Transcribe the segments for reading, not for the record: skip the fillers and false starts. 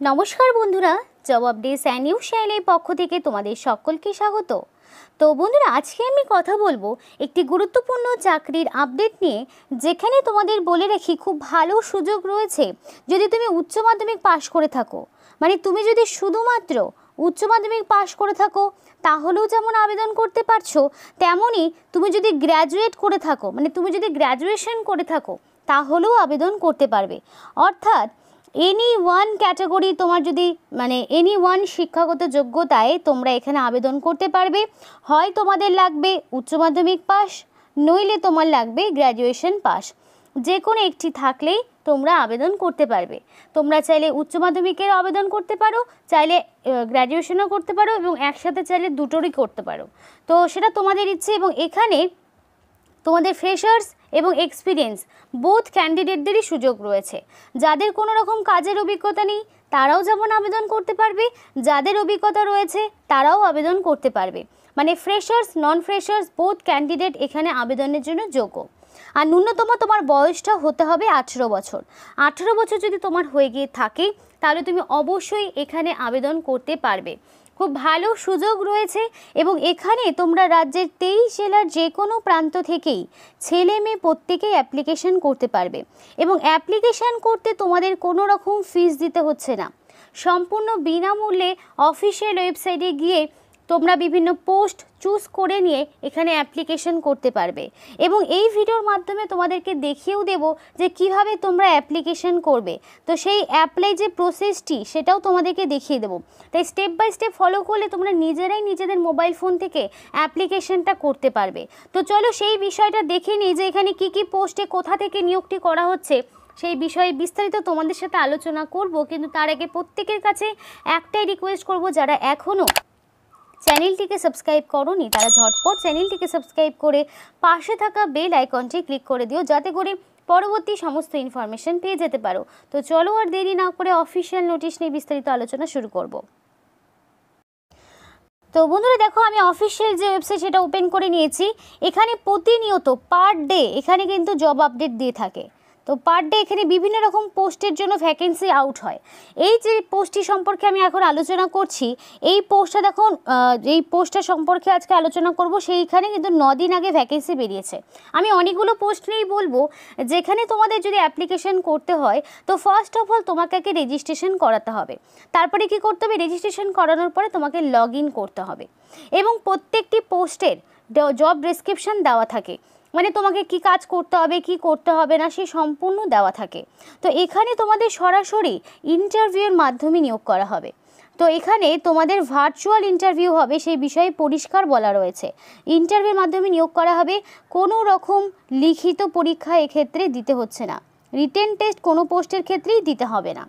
নমস্কার বন্ধুরা, job updates and news চ্যানেলের পক্ষ থেকে তোমাদের সকলকে স্বাগত। তো বন্ধুরা, আজকে আমি কথা বলবো একটি গুরুত্বপূর্ণ চাকরির আপডেট নিয়ে, যেখানে তোমাদের বলে রাখি খুব ভালো সুযোগ রয়েছে যদি তুমি উচ্চ মাধ্যমিক পাশ করে থাকো। মানে তুমি যদি শুধুমাত্র উচ্চ মাধ্যমিক পাশ করে থাকো তাহলেও যেমন আবেদন করতে পারছো, তেমনই তুমি যদি গ্র্যাজুয়েট করে থাকো, মানে তুমি যদি গ্র্যাজুয়েশন করে থাকো তাহলেও আবেদন করতে পারবে। অর্থাৎ এনি ওয়ান ক্যাটাগরি, তোমার যদি মানে এনি ওয়ান শিক্ষাগত যোগ্যতায় তোমরা এখানে আবেদন করতে পারবে। হয় তোমাদের লাগবে উচ্চ মাধ্যমিক পাস, নইলে তোমার লাগবে গ্র্যাজুয়েশন পাস। যে কোনো একটি থাকলেই তোমরা আবেদন করতে পারবে। তোমরা চাইলে উচ্চ মাধ্যমিকের আবেদন করতে পারো, চাইলে গ্র্যাজুয়েশনও করতে পারো, এবং একসাথে চাইলে দুটোরই করতে পারো। তো সেটা তোমাদের ইচ্ছে। এবং এখানে তোমাদের ফ্রেশার্স এবং এক্সপিরিয়েন্স বোথ ক্যান্ডিডেটদেরই সুযোগ রয়েছে। যাদের কোনো রকম কাজের অভিজ্ঞতা নেই তারাও যেমন আবেদন করতে পারবে, যাদের অভিজ্ঞতা রয়েছে তারাও আবেদন করতে পারবে। মানে ফ্রেশার্স নন ফ্রেশার্স বোথ ক্যান্ডিডেট এখানে আবেদনের জন্য যোগ্য। আর ন্যূনতম তোমার বয়সটা হতে হবে 18 বছর। 18 বছর যদি তোমার হয়ে গিয়ে থাকে তাহলে তুমি অবশ্যই এখানে আবেদন করতে পারবে। খুব ভালো সুযোগ রয়েছে, এবং এখানে তোমরা রাজ্যের 23 জেলার যে কোনো প্রান্ত থেকেই ছেলে মেয়ে প্রত্যেকেই অ্যাপ্লিকেশন করতে পারবে। এবং অ্যাপ্লিকেশান করতে তোমাদের কোনো রকম ফিস দিতে হচ্ছে না। সম্পূর্ণ বিনামূল্যে অফিসিয়াল ওয়েবসাইটে গিয়ে তোমরা বিভিন্ন পোস্ট চুজ করে নিয়ে এখানে অ্যাপ্লিকেশন করতে পারবে। এবং এই ভিডিওর মাধ্যমে তোমাদেরকে দেখিয়েও দেব যে কিভাবে তোমরা অ্যাপ্লিকেশন করবে। তো সেই অ্যাপ্লাই যে প্রসেসটি সেটাও তোমাদেরকে দেখিয়ে দেবো। তাই স্টেপ বাই স্টেপ ফলো করলে তোমরা নিজেরাই নিজেদের মোবাইল ফোন থেকে অ্যাপ্লিকেশনটা করতে পারবে। তো চলো সেই বিষয়টা দেখে নিই যে এখানে কি কি পোস্টে কোথা থেকে নিয়োগটি করা হচ্ছে। সেই বিষয়ে বিস্তারিত তোমাদের সাথে আলোচনা করব, কিন্তু তার আগে প্রত্যেকের কাছে একটাই রিকোয়েস্ট করব, যারা এখনও চ্যানেলটিকে সাবস্ক্রাইব করোনি তারা ঝটপট চ্যানেলটিকে সাবস্ক্রাইব করে পাশে থাকা বেল আইকনটি ক্লিক করে দিও, যাতে করে পরবর্তী সমস্ত ইনফরমেশন পেয়ে যেতে পারো। তো চলো আর দেরি না করে অফিসিয়াল নোটিশ নিয়ে বিস্তারিত আলোচনা শুরু করব। তো বন্ধুরা দেখো, আমি অফিসিয়াল যে ওয়েবসাইট সেটা ওপেন করে নিয়েছি। এখানে প্রতিনিয়ত পার ডে এখানে কিন্তু জব আপডেট দিয়ে থাকে। তো পার ডে এখানে বিভিন্ন রকম পোস্টের জন্য ভ্যাকেন্সি আউট হয়। এই যে পোস্টটি সম্পর্কে আমি এখন আলোচনা করছি, এই পোস্টটা দেখুন, এই পোস্টটা সম্পর্কে আজকে আলোচনা করব। সেইখানে কিন্তু 9 দিন আগে ভ্যাকেন্সি বেরিয়েছে। আমি অনেকগুলো পোস্ট নিয়েই বলবো। যেখানে তোমাদের যদি অ্যাপ্লিকেশন করতে হয় তো ফার্স্ট অফ অল তোমাকে আগে রেজিস্ট্রেশন করাতে হবে। তারপরে কি করতে হবে, রেজিস্ট্রেশন করানোর পরে তোমাকে লগ ইন করতে হবে। এবং প্রত্যেকটি পোস্টের জব ডেসক্রিপশন দেওয়া থাকে, মানে তোমাকে কি কাজ করতে হবে কি করতে হবে না সে সম্পূর্ণ দেওয়া থাকে। তো এখানে তোমাদের সরাসরি ইন্টারভিউর মাধ্যমে নিয়োগ করা হবে। তো এখানে তোমাদের ভার্চুয়াল ইন্টারভিউ হবে, সেই বিষয়ে পরিষ্কার বলা রয়েছে। ইন্টারভিউর মাধ্যমে নিয়োগ করা হবে, কোনো রকম লিখিত পরীক্ষা এক্ষেত্রে দিতে হচ্ছে না। রিটেন টেস্ট কোনো পোস্টের ক্ষেত্রেই দিতে হবে না।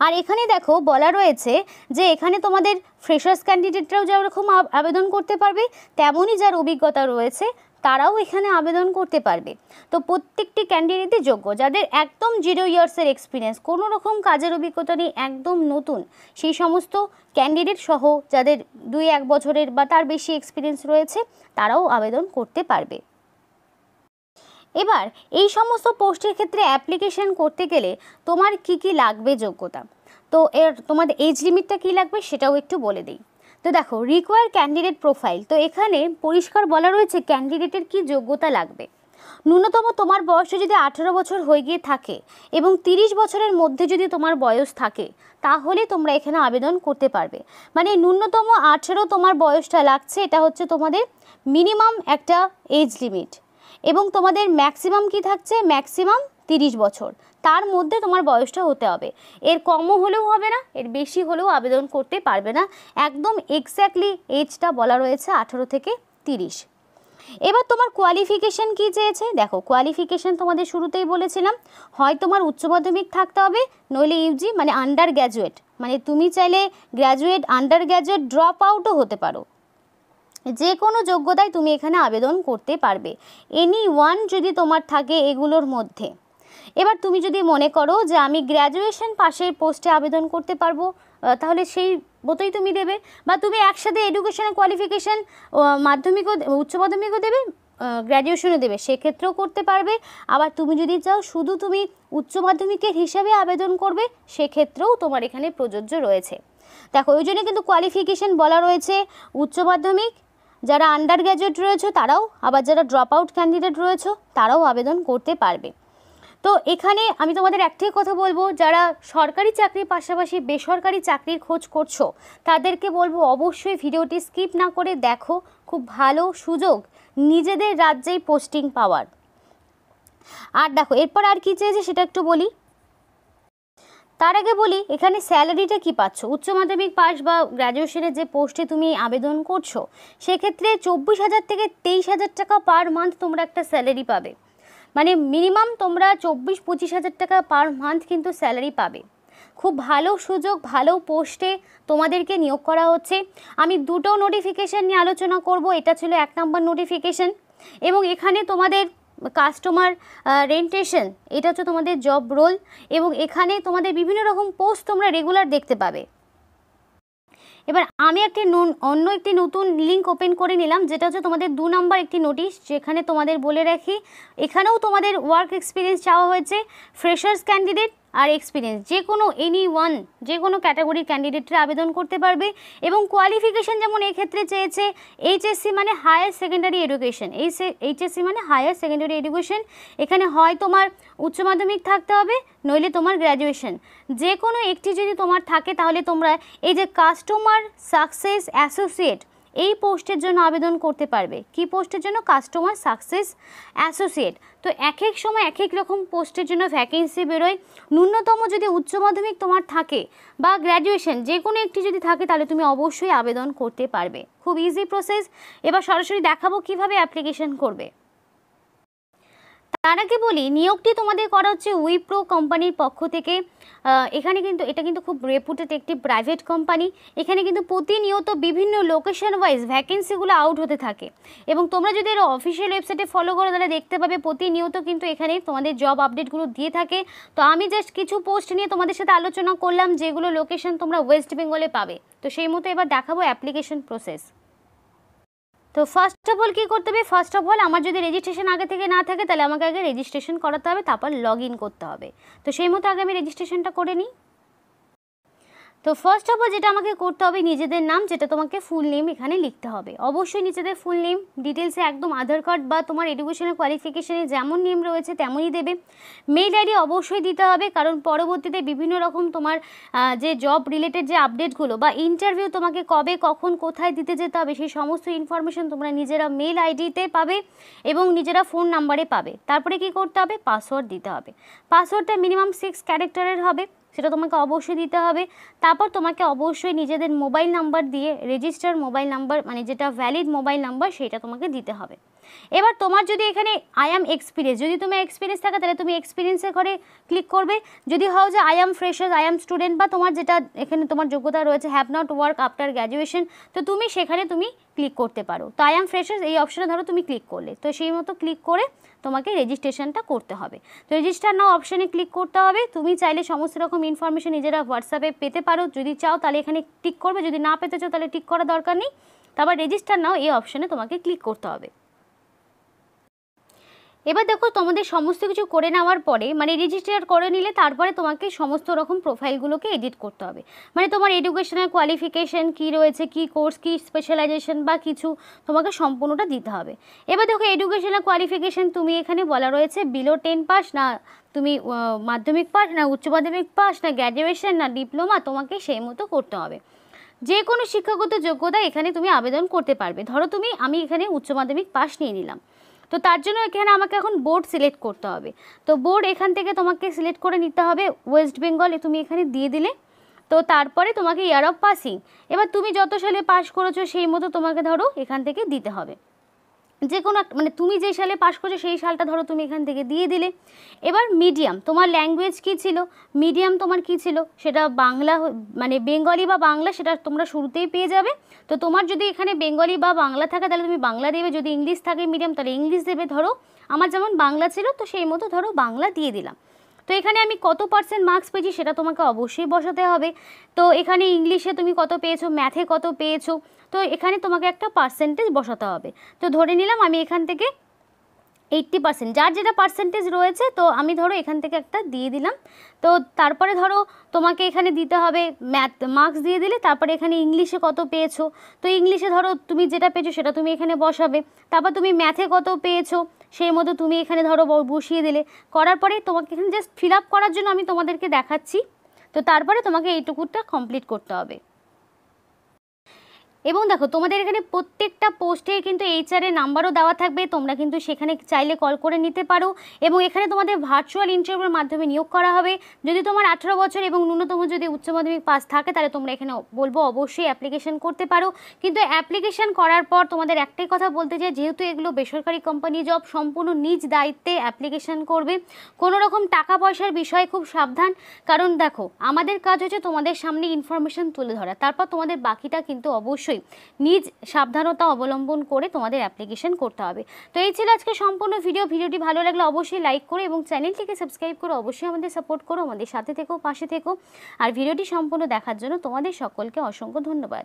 আর এখানে দেখো বলা রয়েছে যে এখানে তোমাদের ফ্রেশার্স ক্যান্ডিডেটরাও যেরকম আবেদন করতে পারবে, তেমনই যার অভিজ্ঞতা রয়েছে তারাও এখানে আবেদন করতে পারবে। তো প্রত্যেকটি ক্যান্ডিডেটই যোগ্য। যাদের একদম 0 ইয়ার্সের এক্সপিরিয়েন্স, কোনো রকম কাজের অভিজ্ঞতা নেই, একদম নতুন, সেই সমস্ত ক্যান্ডিডেট সহ যাদের 2-1 বছরের বা তার বেশি এক্সপিরিয়েন্স রয়েছে তারাও আবেদন করতে পারবে। এবার এই সমস্ত পোস্টের ক্ষেত্রে অ্যাপ্লিকেশন করতে গেলে তোমার কি কি লাগবে যোগ্যতা, তো তোমাদের এজ লিমিটটা কী লাগবে সেটাও একটু বলে দিই। তো দেখো, রিকোয়ার ক্যান্ডিডেট প্রোফাইল, তো এখানে পরিষ্কার বলা রয়েছে ক্যান্ডিডেটের কি যোগ্যতা লাগবে। ন্যূনতম তোমার বয়স যদি 18 বছর হয়ে গিয়ে থাকে এবং 30 বছরের মধ্যে যদি তোমার বয়স থাকে তাহলে তোমরা এখানে আবেদন করতে পারবে। মানে ন্যূনতম 18 তোমার বয়সটা লাগছে, এটা হচ্ছে তোমাদের মিনিমাম একটা এজ লিমিট। এবং তোমাদের ম্যাক্সিমাম কি থাকছে, ম্যাক্সিমাম 30 বছর, তার মধ্যে তোমার বয়সটা হতে হবে। এর কমও হলেও হবে না, এর বেশি হলেও আবেদন করতে পারবে না। একদম এক্স্যাক্টলি এজটা বলা রয়েছে 18 থেকে 30। এবার তোমার কোয়ালিফিকেশান কি চেয়েছে, দেখো কোয়ালিফিকেশান তোমাদের শুরুতেই বলেছিলাম, হয় তোমার উচ্চ মাধ্যমিক থাকতে হবে, নইলে ইউজি মানে আন্ডার গ্র্যাজুয়েট, মানে তুমি চাইলে গ্র্যাজুয়েট, আন্ডার গ্র্যাজুয়েট, ড্রপ আউটও হতে পারো। যে কোনো যোগ্যতায় তুমি এখানে আবেদন করতে পারবে, এনি ওয়ান যদি তোমার থাকে এগুলোর মধ্যে। এবার তুমি যদি মনে করো যে আমি গ্র্যাজুয়েশন পাশের পোস্টে আবেদন করতে পারবো, তাহলে সেই মতোই তুমি দেবে। বা তুমি একসাথে এডুকেশনাল কোয়ালিফিকেশান মাধ্যমিকও উচ্চ মাধ্যমিকও দেবে, গ্র্যাজুয়েশনও দেবে সেক্ষেত্রেও করতে পারবে। আবার তুমি যদি চাও শুধু তুমি উচ্চ মাধ্যমিকের হিসাবে আবেদন করবে সেক্ষেত্রেও তোমার এখানে প্রযোজ্য রয়েছে। দেখো ওই জন্য কিন্তু কোয়ালিফিকেশান বলা রয়েছে উচ্চ মাধ্যমিক, যারা আন্ডার গ্র্যাজুয়েট রয়েছে তারাও, আবার যারা ড্রপ আউট ক্যান্ডিডেট রয়েছে তারাও আবেদন করতে পারবে। তো এখানে আমি তোমাদের একটাই কথা বলবো, যারা সরকারি চাকরির পাশাপাশি বেসরকারি চাকরির খোঁজ করছো তাদেরকে বলবো অবশ্যই ভিডিওটি স্কিপ না করে দেখো, খুব ভালো সুযোগ নিজেদের রাজ্যেই পোস্টিং পাওয়ার। আর দেখো এরপর আর কি চেয়েছে সেটা একটু বলি। তার আগে বলি এখানে স্যালারিটা কি পাচ্ছ। উচ্চ মাধ্যমিক পাস বা গ্র্যাজুয়েশনের যে পোস্টে তুমি আবেদন করছো সেক্ষেত্রে 24,000 থেকে 23,000 টাকা পার মান্থ তোমরা একটা স্যালারি পাবে। মানে মিনিমাম তোমরা 24-25,000 টাকা পার মান্থ কিন্তু স্যালারি পাবে। খুব ভালো সুযোগ, ভালো পোস্টে তোমাদেরকে নিয়োগ করা হচ্ছে। আমি দুটো নোটিফিকেশান নিয়ে আলোচনা করব। এটা ছিল 1 নম্বর নোটিফিকেশান এবং এখানে তোমাদের কাস্টমার রেন্টেশন, এটা হচ্ছে তোমাদের জব রোল এবং এখানে তোমাদের বিভিন্ন রকম পোস্ট তোমরা রেগুলার দেখতে পাবে। এবার আমি অন্য একটি নতুন লিঙ্ক ওপেন করে নিলাম, যেটা হচ্ছে তোমাদের 2 নম্বর একটি নোটিশ, যেখানে তোমাদের বলে রাখি এখানেও তোমাদের ওয়ার্ক এক্সপিরিয়েন্স চাওয়া হয়েছে। ফ্রেশার্স ক্যান্ডিডেট আর এক্সপিরিয়েন্স যে কোনো যে কোনো ক্যাটাগরির ক্যান্ডিডেটরা আবেদন করতে পারবে এবং কোয়ালিফিকেশান যেমন এক্ষেত্রে চেয়েছে এইচএসসি মানে হায়ার সেকেন্ডারি এডুকেশন। এইচএসসি মানে হায়ার সেকেন্ডারি এডুকেশন, এখানে হয় তোমার উচ্চ মাধ্যমিক থাকতে হবে নইলে তোমার গ্র্যাজুয়েশন, যে কোনো একটি যদি তোমার থাকে তাহলে তোমরা এই যে কাস্টমার সাকসেস অ্যাসোসিয়েট এই পোস্টের জন্য আবেদন করতে পারবে। কি পোস্টের জন্য? Customer success associate. তো এক এক সময় এক এক রকম পোস্টের জন্য ভ্যাকেন্সি বেরোয়। ন্যূনতম যদি উচ্চ মাধ্যমিক তোমার থাকে বা গ্র্যাজুয়েশন যে কোনো একটি যদি থাকে তাহলে তুমি অবশ্যই আবেদন করতে পারবে। খুব ইজি প্রসেস। এবার সরাসরি দেখাবো কিভাবে অ্যাপ্লিকেশন করবে। তার আগে বলি নিয়োগটি তোমাদের করা হচ্ছে উইপ্রো কোম্পানির পক্ষ থেকে। এখানে কিন্তু এটা কিন্তু খুব রেপুটেড একটি প্রাইভেট কোম্পানি। এখানে কিন্তু প্রতিনিয়ত বিভিন্ন লোকেশন ওয়াইজ ভ্যাকেন্সিগুলো আউট হতে থাকে এবং তোমরা যদি এর অফিসিয়াল ওয়েবসাইটে ফলো করো তাহলে দেখতে পাবে প্রতিনিয়ত কিন্তু এখানে তোমাদের জব আপডেটগুলো দিয়ে থাকে। তো আমি জাস্ট কিছু পোস্ট নিয়ে তোমাদের সাথে আলোচনা করলাম যেগুলো লোকেশন তোমরা ওয়েস্ট বেঙ্গলে পাবে। তো সেই মতো এবার দেখাবো অ্যাপ্লিকেশন প্রসেস। তো ফার্স্ট অফ অল কী করতে হবে? ফার্স্ট অফ অল আমার যদি রেজিস্ট্রেশন আগে থেকে না থাকে তাহলে আমাকে আগে রেজিস্ট্রেশন করাতে হবে, তারপর লগ ইন করতে হবে। তো সেই মতো আগে আমি রেজিস্ট্রেশনটা করে নিই। তো ফার্স্ট অফ অল যেটা আমাকে করতে হবে নিজেদের নাম, যেটা তোমাকে ফুল নেম এখানে লিখতে হবে। অবশ্যই নিজেদের ফুল নেম ডিটেলসে একদম আধার কার্ড বা তোমার এডুকেশনের কোয়ালিফিকেশানে যেমন নেম রয়েছে তেমনই দেবে। মেইল আইডি অবশ্যই দিতে হবে, কারণ পরবর্তীতে বিভিন্ন রকম তোমার যে জব রিলেটেড যে আপডেটগুলো বা ইন্টারভিউ তোমাকে কবে কখন কোথায় দিতে যেতে হবে সেই সমস্ত ইনফরমেশন তোমরা নিজেরা মেইল আইডিতে পাবে এবং নিজেরা ফোন নাম্বারে পাবে। তারপরে কি করতে হবে? পাসওয়ার্ড দিতে হবে। পাসওয়ার্ডটা মিনিমাম 6 ক্যারেক্টারের হবে, সেটা তোমাকে অবশ্যই দিতে হবে। তারপর তোমাকে অবশ্যই নিজেদের মোবাইল নাম্বার দিয়ে রেজিস্টার মোবাইল নাম্বার মানে যেটা ভ্যালিড মোবাইল নাম্বার সেটা তোমাকে দিতে হবে। এবার তোমার যদি এখানে আই অ্যাম এক্সপিরিয়েন্স, যদি তোমার এক্সপিরিয়েন্স থাকে তাহলে তুমি এক্সপিরিয়েন্সের ঘরে ক্লিক করবে। যদি হও যে I am fresher, I am student বা তোমার যেটা এখানে তোমার যোগ্যতা রয়েছে have not work after graduation, তো তুমি সেখানে তুমি ক্লিক করতে পারো। তো আই অ্যাম ফ্রেশার এই অপশানে ধরো তুমি ক্লিক করলে, তো সেই মতো ক্লিক করে তোমাকে রেজিস্ট্রেশনটা করতে হবে। তো রেজিস্টার নাও অপশানে ক্লিক করতে হবে। তুমি চাইলে সমস্ত রকম ইনফরমেশন নিজেরা হোয়াটসঅ্যাপে পেতে পারো, যদি চাও তাহলে এখানে টিক করবে, যদি না পেতে চাও তাহলে টিক করার দরকার নেই। তারপর রেজিস্টার নাও এই অপশানে তোমাকে ক্লিক করতে হবে। এবার দেখো তোমাদের সমস্ত কিছু করে নেওয়ার পরে মানে রেজিস্টার করে নিলে তারপরে তোমাকে সমস্ত রকম প্রোফাইলগুলোকে এডিট করতে হবে। মানে তোমার এডুকেশনাল কোয়ালিফিকেশান কী রয়েছে, কী কোর্স, কী স্পেশালাইজেশন বা কিছু তোমাকে সম্পূর্ণটা দিতে হবে। এবার দেখো এডুকেশনাল কোয়ালিফিকেশান তুমি এখানে বলা রয়েছে বিলো 10 পাস, না তুমি মাধ্যমিক পাস, না উচ্চ মাধ্যমিক পাস, না গ্র্যাজুয়েশন, না ডিপ্লোমা, তোমাকে সেই মতো করতে হবে। যে কোনো শিক্ষাগত যোগ্যতা এখানে তুমি আবেদন করতে পারবে। ধরো আমি এখানে উচ্চ মাধ্যমিক পাস নিয়ে নিলাম, তো তার জন্য এখানে আমাকে এখন বোর্ড সিলেক্ট করতে হবে। তো বোর্ড এখান থেকে তোমাকে সিলেক্ট করে নিতে হবে ওয়েস্ট বেঙ্গল, তুমি এখানে দিয়ে দিলে। তো তারপরে তোমাকে ইয়ার অফ পাসিং, এবার তুমি যত সালে পাস করেছো সেই মতো তোমাকে ধরো এখান থেকে দিতে হবে। যে কোনো মানে তুমি যে সালে পাস করেছো সেই সালটা ধরো তুমি এখান থেকে দিয়ে দিলে। এবার মিডিয়াম, তোমার ল্যাঙ্গুয়েজ কী ছিল, মিডিয়াম তোমার কী ছিল, সেটা বাংলা মানে বেঙ্গলি বা বাংলা, সেটা তোমরা শুরুতেই পেয়ে যাবে। তো তোমার যদি এখানে বেঙ্গলি বা বাংলা থাকে তাহলে তুমি বাংলা দেবে, যদি ইংলিশ থাকে মিডিয়াম তাহলে ইংলিশ দেবে। ধরো আমার যেমন বাংলা ছিল তো সেই মতো ধরো বাংলা দিয়ে দিলাম। তো এখানে আমি কত % মার্কস পেয়েছি সেটা তোমাকে অবশ্যই বসাতে হবে। তো এখানে ইংলিশে তুমি কত পেয়েছো, ম্যাথে কত পেয়েছো, তো এখানে তোমাকে একটা পার্সেন্টেজ বসাতে হবে। তো ধরে নিলাম আমি এখান থেকে 80%, যার যেটা পার্সেন্টেজ রয়েছে। তো আমি ধরো এখান থেকে একটা দিয়ে দিলাম। তো তারপরে ধরো তোমাকে এখানে দিতে হবে ম্যাথ মার্কস দিয়ে দিলে, তারপরে এখানে ইংলিশে কত পেয়েছো, তো ইংলিশে ধরো তুমি যেটা পেয়েছো সেটা তুমি এখানে বসাবে। তারপর তুমি ম্যাথে কত পেয়েছো সেই মতো তুমি এখানে ধরো বসিয়ে দিলে। করার পরে তোমাকে এখানে জাস্ট ফিল আপ করার জন্য আমি তোমাদেরকে দেখাচ্ছি। তো তারপরে তোমাকে এইটুকুটা কমপ্লিট করতে হবে। এবং দেখো তোমাদের এখানে প্রত্যেকটা পোস্টে কিন্তু HR এর নাম্বারও দেওয়া থাকবে, তোমরা কিন্তু সেখানে চাইলে কল করে নিতে পারো। এবং এখানে তোমাদের ভার্চুয়াল ইন্টারভিউর মাধ্যমে নিয়োগ করা হবে। যদি তোমার 18 বছর এবং ন্যূনতম যদি উচ্চ মাধ্যমিক পাস থাকে তাহলে তোমরা এখানে বলবো অবশ্যই অ্যাপ্লিকেশন করতে পারো। কিন্তু অ্যাপ্লিকেশন করার পর তোমাদের একটাই কথা বলতে চাই, যেহেতু এগুলো বেসরকারি কোম্পানি জব, সম্পূর্ণ নিজ দায়িত্বে অ্যাপ্লিকেশন করবে। কোনো রকম টাকা পয়সার বিষয়ে খুব সাবধান, কারণ দেখো আমাদের কাজ হচ্ছে তোমাদের সামনে ইনফরমেশন তুলে ধরা, তারপর তোমাদের বাকিটা কিন্তু অবশ্যই নিজ সাবধানতা অবলম্বন করে তোমাদের অ্যাপ্লিকেশন করতে হবে। তো এই ছিল আজকে সম্পূর্ণ ভিডিওটি ভালো লাগলে অবশ্যই লাইক করো এবং চ্যানেলটিকে সাবস্ক্রাইব করো, অবশ্যই আমাদের সাপোর্ট করো, আমাদের সাথে থেকো, পাশে থেকো। আর ভিডিওটি সম্পূর্ণ দেখার জন্য তোমাদের সকলকে অসংখ্য ধন্যবাদ।